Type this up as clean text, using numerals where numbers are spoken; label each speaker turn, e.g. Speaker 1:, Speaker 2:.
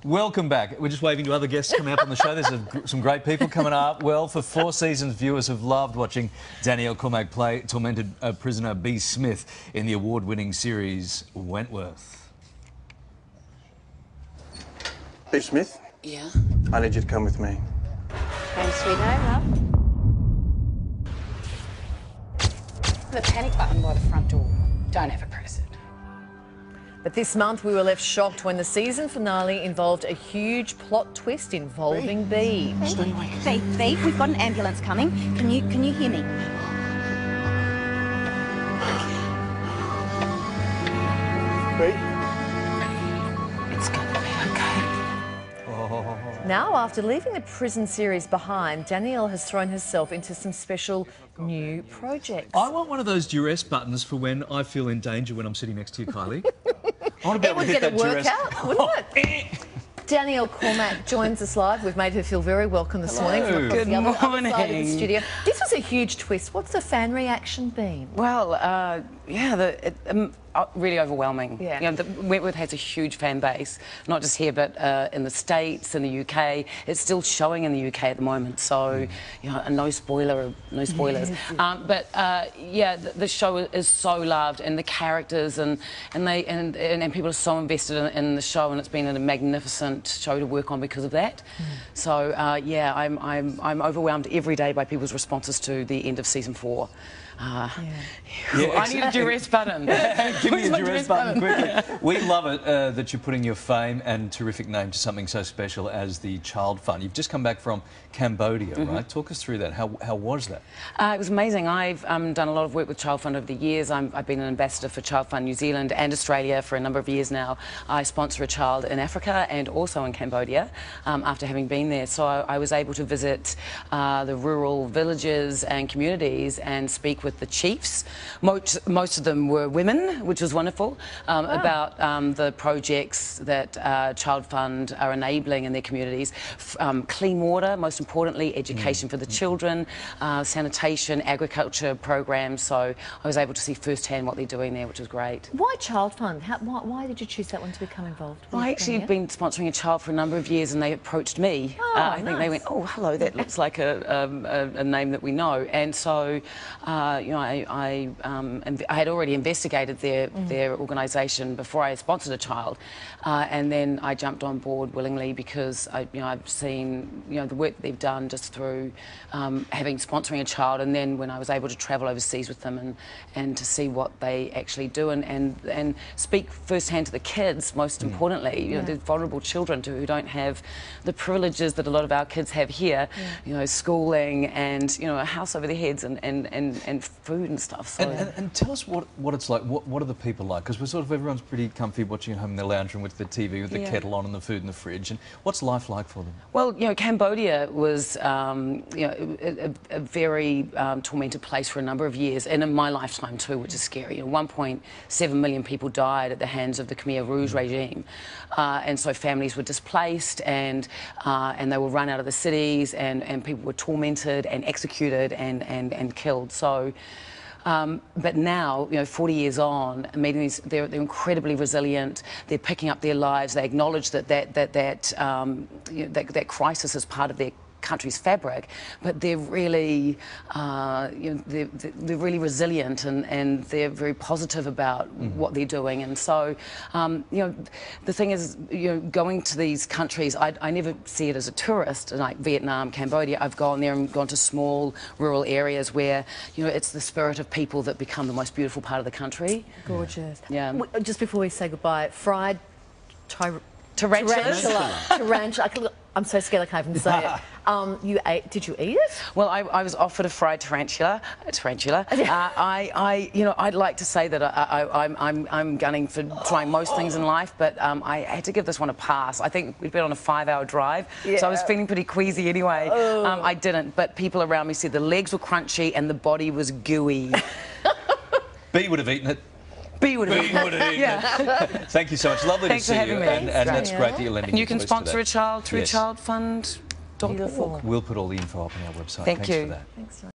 Speaker 1: Welcome back. We're just waving to other guests coming up on the show. There's some great people coming up. Well, for 4 seasons, viewers have loved watching Danielle Cormack play tormented prisoner B. Smith in the award-winning series Wentworth.
Speaker 2: B. Smith?
Speaker 3: Yeah?
Speaker 2: I need you to come with me.
Speaker 3: Home sweet home, love. The panic button by the front door. Don't ever press it.
Speaker 4: But this month we were left shocked when the season finale involved a huge plot twist involving B.
Speaker 5: Beep, we've got an ambulance coming. Can you hear me?
Speaker 2: B?
Speaker 3: It's gonna be okay.
Speaker 4: Now, after leaving the prison series behind, Danielle has thrown herself into some special new projects.
Speaker 1: I want one of those duress buttons for when I feel in danger when I'm sitting next to you, Kylie. I want to be able to hit that duress.
Speaker 4: It would get a workout, wouldn't it? Danielle Cormack joins us live. We've made her feel very welcome this morning from across
Speaker 3: Good
Speaker 4: the other
Speaker 3: morning.
Speaker 4: side of the studio. This was a huge twist. What's the fan reaction been?
Speaker 3: Well, yeah, really overwhelming.
Speaker 4: Yeah.
Speaker 3: You know, Wentworth has a huge fan base, not just here, but in the States, in the UK. It's still showing in the UK at the moment, so you know, no spoilers. Yeah, the show is so loved, and the characters, and people are so invested in the show, and it's been a magnificent show to work on because of that. So yeah, I'm overwhelmed every day by people's responses to the end of season 4. I need a duress button.
Speaker 1: Give me a duress button quickly. We love it that you're putting your fame and terrific name to something so special as the Child Fund. You've just come back from Cambodia, right? Talk us through that. How was that?
Speaker 3: It was amazing. I've done a lot of work with Child Fund over the years. I've been an ambassador for Child Fund New Zealand and Australia for a number of years now. I sponsor a child in Africa and also in Cambodia after having been there. So I was able to visit the rural villages and communities and speak with the chiefs. Most of them were women, which was wonderful, about the projects that Child Fund are enabling in their communities. Clean water, most importantly, education for the children, sanitation, agriculture programs. So I was able to see firsthand what they're doing there, which was great.
Speaker 4: Why Child Fund? Why did you choose that one to become involved?
Speaker 3: Well, I actually have been sponsoring a child for a number of years, and they approached me. I think they went, "Oh, hello, that looks like a name that we know." And so, you know, I had already investigated their organisation before I sponsored a child, and then I jumped on board willingly because I've seen the work that they've done just through sponsoring a child, and then when I was able to travel overseas with them and to see what they actually do and speak firsthand to the kids. Most importantly, you know, the vulnerable children who don't have the privileges that a lot of our kids have here. You know, schooling and a house over their heads and food and stuff. So.
Speaker 1: And tell us what it's like. What are the people like? Because everyone's pretty comfy watching at home in their lounge room with the TV, with the kettle on and the food in the fridge. And what's life like for them? Well,
Speaker 3: Cambodia was a very tormented place for a number of years, and in my lifetime too, which is scary. 1.7 million people died at the hands of the Khmer Rouge regime, and so families were displaced, and they were run out of the cities, and people were tormented and executed and killed. So. But now, 40 years on, meeting these, they're incredibly resilient. They're picking up their lives. They acknowledge that crisis is part of their country's fabric, but they're really, they're really resilient, and they're very positive about what they're doing. And so, the thing is, going to these countries, I never see it as a tourist, like Vietnam, Cambodia. I've gone there and gone to small rural areas where, it's the spirit of people that become the most beautiful part of the country. Gorgeous. Yeah.
Speaker 4: Just before we say goodbye, fried
Speaker 3: tarantula.
Speaker 4: I'm so scared I can't even say it. Did you eat it?
Speaker 3: Well, I was offered a fried tarantula. I'd like to say that I'm gunning for trying most things in life, but I had to give this one a pass. I think we'd been on a 5-hour drive, so I was feeling pretty queasy anyway. I didn't, but people around me said the legs were crunchy and the body was gooey.
Speaker 1: B would have eaten it.
Speaker 3: B would have eaten
Speaker 1: it. Thank you so much. Lovely to see you. And that's great that you're lending
Speaker 3: your voice to that. You can sponsor a child through childfund.org.
Speaker 1: We'll put all the info up on our website.
Speaker 3: Thanks for
Speaker 1: that.
Speaker 4: Thanks.